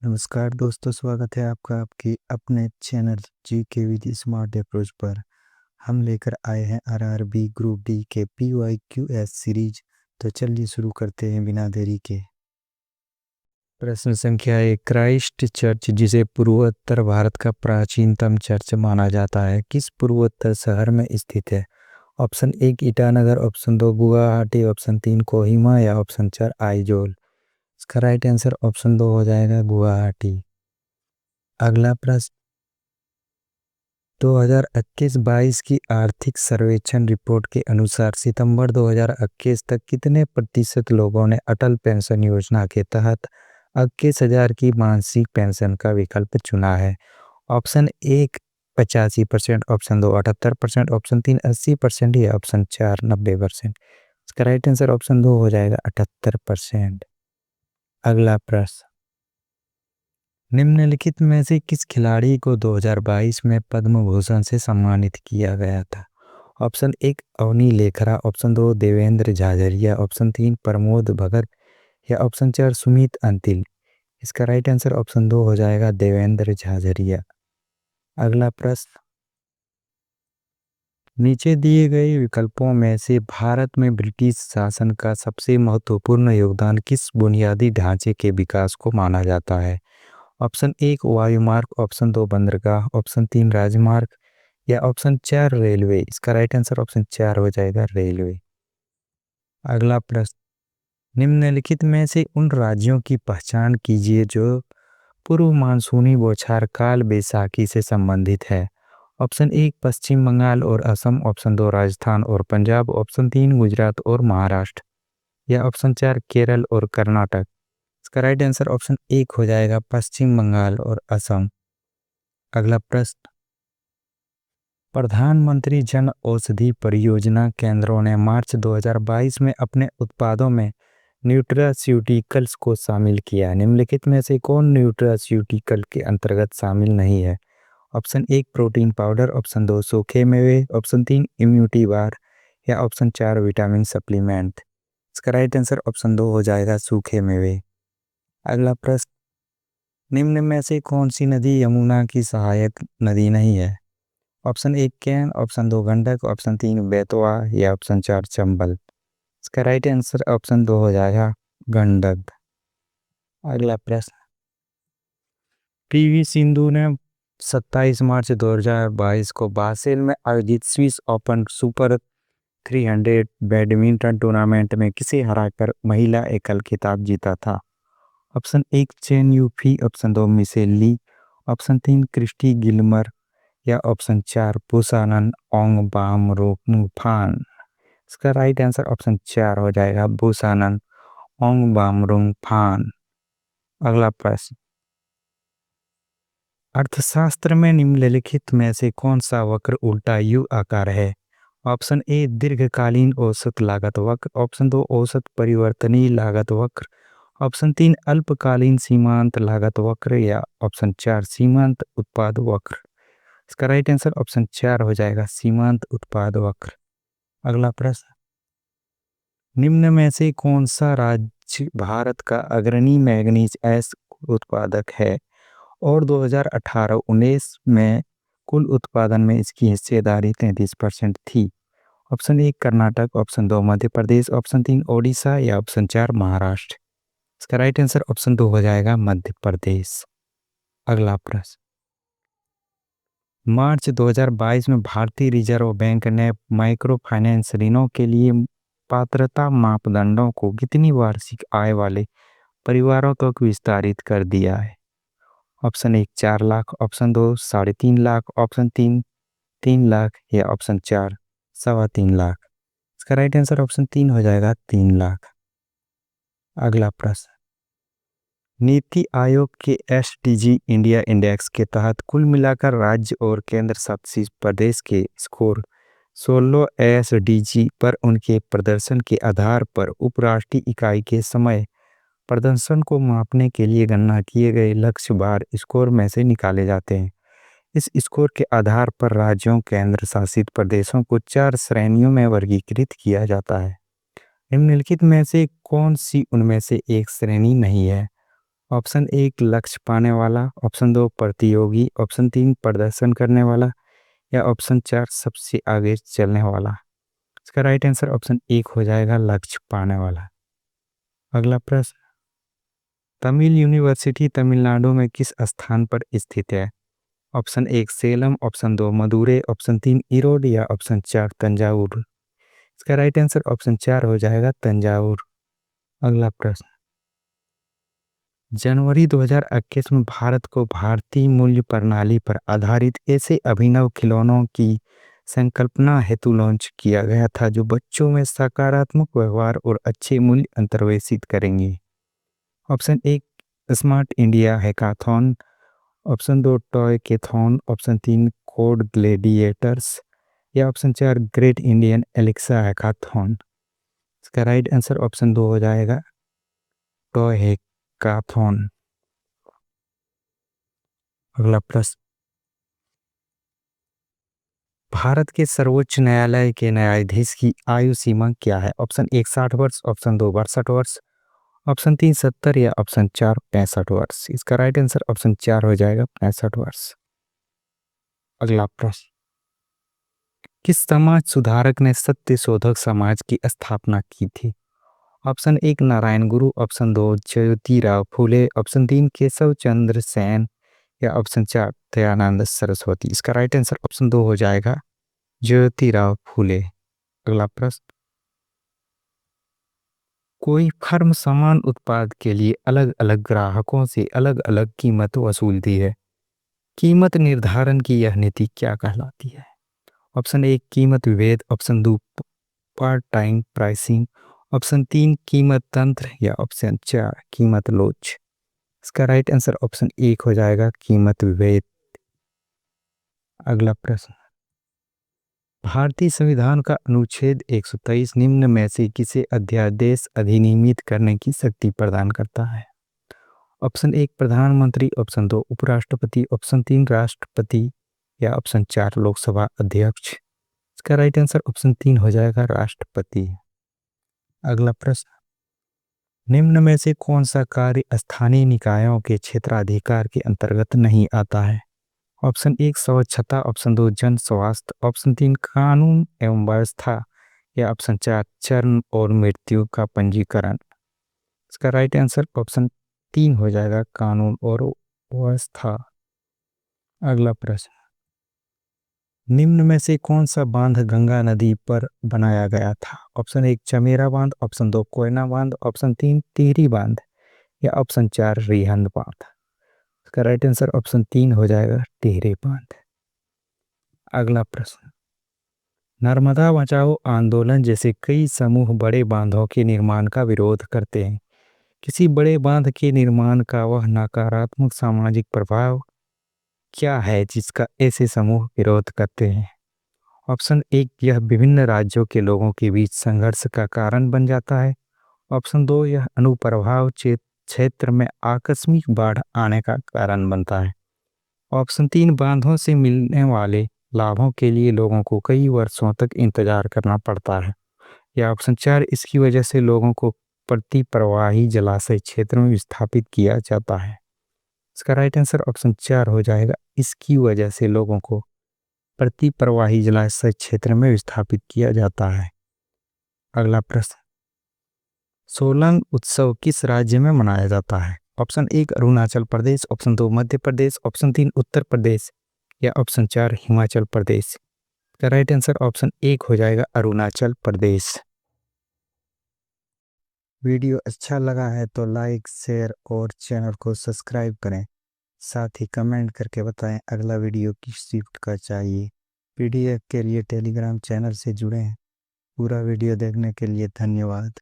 नमस्कार दोस्तों, स्वागत है आपका आपकी अपने चैनल जी के विद स्मार्ट अप्रोच पर। हम लेकर आए हैं आरआरबी ग्रुप डी के PYQS सीरीज। तो चलिए शुरू करते हैं बिना देरी के। प्रश्न संख्या 1, क्राइस्ट चर्च, जिसे पूर्वोत्तर भारत का प्राचीनतम चर्च माना जाता है, किस पूर्वोत्तर शहर में स्थित है? Option 1 Itanagar, option 2 Guwahati, option 3 Kohima या ऑप्शन 4 आइजोल। इसका राइट आंसर ऑप्शन 2 हो जाएगा गुवाहाटी। अगला प्रश्न, 2021-22 की आर्थिक सर्वेक्षण रिपोर्ट के अनुसार सितंबर 2021 तक कितने प्रतिशत लोगों ने अटल पेंशन योजना के तहत 21,000 की मासिक पेंशन का विकल्प चुना है? ऑप्शन 1 85%, ऑप्शन 2 78%, ऑप्शन 3 80% या ऑप्शन 4 90%। इसका राइट आंसर ऑप्शन 2 हो जाएगा 78%। अगला प्रश्न, निम्नलिखित में से किस खिलाड़ी को 2022 में पद्म भूषण से सम्मानित किया गया था? Option 1 Avani Lekhara, option 2 Devendra Jhajharia, option 3 Pramod Bhagat या ऑप्शन 4 सुमित अंतिल। इसका राइट आंसर ऑप्शन 2 हो जाएगा देवेंद्र झाझरिया। अगला प्रश्न, नीचे दिए गए विकल्पों में से भारत में ब्रिटिश शासन का सबसे महत्वपूर्ण योगदान किस बुनियादी ढांचे के विकास को माना जाता है? ऑप्शन 1 वायुमार्ग, ऑप्शन 2 बंदरगाह, ऑप्शन 3 राजमार्ग या ऑप्शन 4 रेलवे। इसका राइट आंसर ऑप्शन 4 हो जाएगा रेलवे। अगला प्रश्न, निम्नलिखित में से उन राज्यों की पहचान कीजिए जो पूर्व मानसूनी बौछार काल बैसाखी से संबंधित है। ऑप्शन 1 पश्चिम बंगाल और असम, ऑप्शन 2 राजस्थान और पंजाब, ऑप्शन 3 गुजरात और महाराष्ट्र या ऑप्शन 4 केरल और कर्नाटक। इसका राइट आंसर ऑप्शन 1 हो जाएगा पश्चिम बंगाल और असम। अगला प्रश्न, प्रधानमंत्री जन औषधि परियोजना केंद्रों ने मार्च 2022 में अपने उत्पादों में न्यूट्रास्यूटिकल्स को शामिल किया। निम्नलिखित में से कौन न्यूट्रास्यूटिकल के अंतर्गत शामिल नहीं है? ऑप्शन 1 प्रोटीन पाउडर, ऑप्शन 2 सूखे मेवे, ऑप्शन 3 इम्यूनिटी बार या ऑप्शन 4 विटामिन सप्लीमेंट। इसका राइट आंसर ऑप्शन 2 हो जाएगा सूखे मेवे। अगला प्रश्न, निम्न में से कौन सी नदी यमुना की सहायक नदी नहीं है? Option 1 can, option 2 Gandak, option 3 Betwa या ऑप्शन 4 चंबल। इसका राइट आंसर ऑप्शन 2 हो जाएगा गंडक। अगला प्रश्न, पीवी सिंधु ने 27 मार्च 2022 को बासेल में आयोजित Swiss open super 300 badminton tournament में किसे हराकर महिला एकल खिताब जीता था? ऑप्शन 1 चेन यूफी, ऑप्शन 2 मिशेल ली, ऑप्शन 3 क्रिस्टी गिलमर या ऑप्शन 4 बुसानन ओंगबामरूंगफान। इसका राइट आंसर ऑप्शन 4 हो जाएगा बुसानन ओंगबामरूंगफान। अगला प्रश्न, अर्थशास्त्र में निम्नलिखित में से कौन सा वक्र उल्टा यू आकार है? ऑप्शन ए दीर्घकालीन औसत लागत वक्र, ऑप्शन 2 औसत परिवर्तनीय लागत वक्र, ऑप्शन 3 अल्पकालीन सीमांत लागत वक्र या ऑप्शन 4 सीमांत उत्पाद वक्र। इसका राइट आंसर ऑप्शन 4 हो जाएगा सीमांत उत्पाद वक्र। अगला प्रश्न, निम्न में से कौन सा राज्य भारत का अग्रणी मैंगनीज एस उत्पादक है और 2018-19 में कुल उत्पादन में इसकी हिस्सेदारी 33% थी? Option 1 Karnataka, option 2 Madhya Pradesh, option 3 Odisha या ऑप्शन 4 महाराष्ट्र। इसका राइट आंसर ऑप्शन 2 हो जाएगा मध्य प्रदेश। अगला प्रश्न, मार्च 2022 में भारतीय रिजर्व बैंक ने माइक्रो फाइनेंस ऋणों के लिए पात्रता मापदंडों को कितनी वार्षिक आय वाले परिवारों तक विस्तारित कर दिया है? Option 1 4 lakh, option 2 3.5 lakh, option 3 3 lakh या ऑप्शन 4 3.25 लाख। इसका राइट आंसर ऑप्शन 3 हो जाएगा 3 लाख। अगला प्रश्न, नीति आयोग के SDG इंडिया इंडेक्स के तहत कुल मिलाकर राज्य और केंद्र शासित प्रदेश के स्कोर 16 SDG पर उनके प्रदर्शन के आधार पर उपराष्ट्रीय इकाई के समय प्रदर्शन को मापने के लिए गणना किए गए लक्ष्य बार स्कोर में से निकाले जाते हैं। इस स्कोर के आधार पर राज्यों केंद्र शासित प्रदेशों को 4 श्रेणियों में वर्गीकृत किया जाता है। निम्नलिखित में से कौन सी उनमें से एक श्रेणी नहीं है? ऑप्शन 1 लक्ष्य पाने वाला, ऑप्शन 2 प्रतियोगी, ऑप्शन 3 प्रदर्शन करने वाला या ऑप्शन 4 सबसे आगे चलने वाला। इसका राइट आंसर ऑप्शन 1 हो जाएगा, लक्ष्य पाने वाला। अगला प्रश्न, तमिल यूनिवर्सिटी तमिलनाडु में किस स्थान पर स्थित है? Option 1 Salem, option 2 Madurai, option 3 Erode या ऑप्शन 4 तंजावुर। इसका राइट आंसर ऑप्शन 4 हो जाएगा, तंजावुर। अगला प्रश्न, जनवरी 2021 में भारत को भारतीय मूल्य प्रणाली पर आधारित ऐसे अभिनव खिलौनों की संकल्पना हेतु लॉन्च किया गया था जो बच्चों में सकारात्मक व्यवहार और अच्छे मूल्य अंतर्वेशित करेंगे। Option 1 smart India hackathon, option 2 toycathon, option 3 code gladiators या option 4 great Indian Alexa hackathon. इसका राइट आंसर ऑप्शन 2 हो जाएगा, टॉय हैकाथॉन। अगला प्रश्न, भारत के सर्वोच्च न्यायालय के न्यायाधीश की आयु सीमा क्या है? ऑप्शन 1 60 वर्ष, ऑप्शन 2 62 वर्ष, ऑप्शन 3 70 या ऑप्शन 4 65 वर्ष। इसका राइट आंसर ऑप्शन 4 हो जाएगा, 65 वर्ष। अगला प्रश्न, किस समाज सुधारक ने सत्य शोधक समाज की स्थापना की थी? ऑप्शन 1 नारायण गुरु, ऑप्शन 2 ज्योतिराव फूले, ऑप्शन 3 केशव चंद्र सेन या ऑप्शन 4 दयानंद सरस्वती। इसका राइट आंसर ऑप्शन 2 हो जाएगा, ज्योतिराव फूले। अगला प्रश्न, कोई फर्म समान उत्पाद के लिए अलग अलग ग्राहकों से अलग अलग कीमत वसूलती है। कीमत निर्धारण की यह नीति क्या कहलाती है? ऑप्शन 1 कीमत विभेद, option 2 part time pricing, option 3 कीमत तंत्र या ऑप्शन 4 कीमत लोच। इसका राइट आंसर ऑप्शन 1 हो जाएगा, कीमत विभेद। अगला प्रश्न, भारतीय संविधान का अनुच्छेद 123 निम्न में से किसे अध्यादेश अधिनियमित करने की शक्ति प्रदान करता है? ऑप्शन 1 प्रधानमंत्री, ऑप्शन 2 उपराष्ट्रपति, ऑप्शन 3 राष्ट्रपति या ऑप्शन 4 लोकसभा अध्यक्ष। इसका राइट आंसर ऑप्शन 3 हो जाएगा, राष्ट्रपति। अगला प्रश्न, निम्न में से कौन सा कार्य स्थानीय निकायों के क्षेत्राधिकार के अंतर्गत नहीं आता है? ऑप्शन 1 स्वच्छता, ऑप्शन 2 जन स्वास्थ्य, ऑप्शन 3 कानून एवं व्यवस्था या ऑप्शन 4 जन्म और मृत्यु का पंजीकरण। इसका राइट आंसर ऑप्शन 3 हो जाएगा, कानून और व्यवस्था। अगला प्रश्न, निम्न में से कौन सा बांध गंगा नदी पर बनाया गया था? ऑप्शन 1 चमेरा बांध, ऑप्शन 2 कोयना बांध, ऑप्शन 3 टिहरी बांध या ऑप्शन 4 रिहंद बांध। इसका राइट आंसर ऑप्शन 3 हो जाएगा, टिहरी बांध। अगला प्रश्न, नर्मदा बचाओ आंदोलन जैसे कई समूह बड़े बांधों के निर्माण का विरोध करते हैं। किसी बड़े बांध के निर्माण का वह नकारात्मक सामाजिक प्रभाव क्या है जिसका ऐसे समूह विरोध करते हैं? ऑप्शन 1 यह विभिन्न राज्यों के लोगों के बीच संघर्ष का कारण बन जाता है, ऑप्शन 2 यह अनुप्रभाव क्षेत्र में आकस्मिक बाढ़ आने का कारण बनता है, ऑप्शन 3 बांधों से मिलने वाले लाभों के लिए लोगों को कई वर्षों तक इंतजार करना पड़ता है या ऑप्शन 4 इसकी वजह से लोगों को प्रतिप्रवाही जलाशय क्षेत्र में विस्थापित किया जाता है। इसका राइट आंसर ऑप्शन 4 हो जाएगा, इसकी वजह से लोगों को प्रतिप्रवाही जलाशय क्षेत्र में विस्थापित किया जाता है। अगला प्रश्न, सोलंग उत्सव किस राज्य में मनाया जाता है? Option 1 Arunachal Pradesh, option 2 Madhya Pradesh, option 3 Uttar Pradesh या ऑप्शन 4 हिमाचल प्रदेश। का राइट आंसर ऑप्शन 1 हो जाएगा, अरुणाचल प्रदेश। वीडियो अच्छा लगा है तो लाइक शेयर और चैनल को सब्सक्राइब करें, साथ ही कमेंट करके बताएं अगला वीडियो किस शिफ्ट का चाहिए। पीडीएफ के लिए टेलीग्राम चैनल से जुड़े हैं। पूरा वीडियो देखने के लिए धन्यवाद।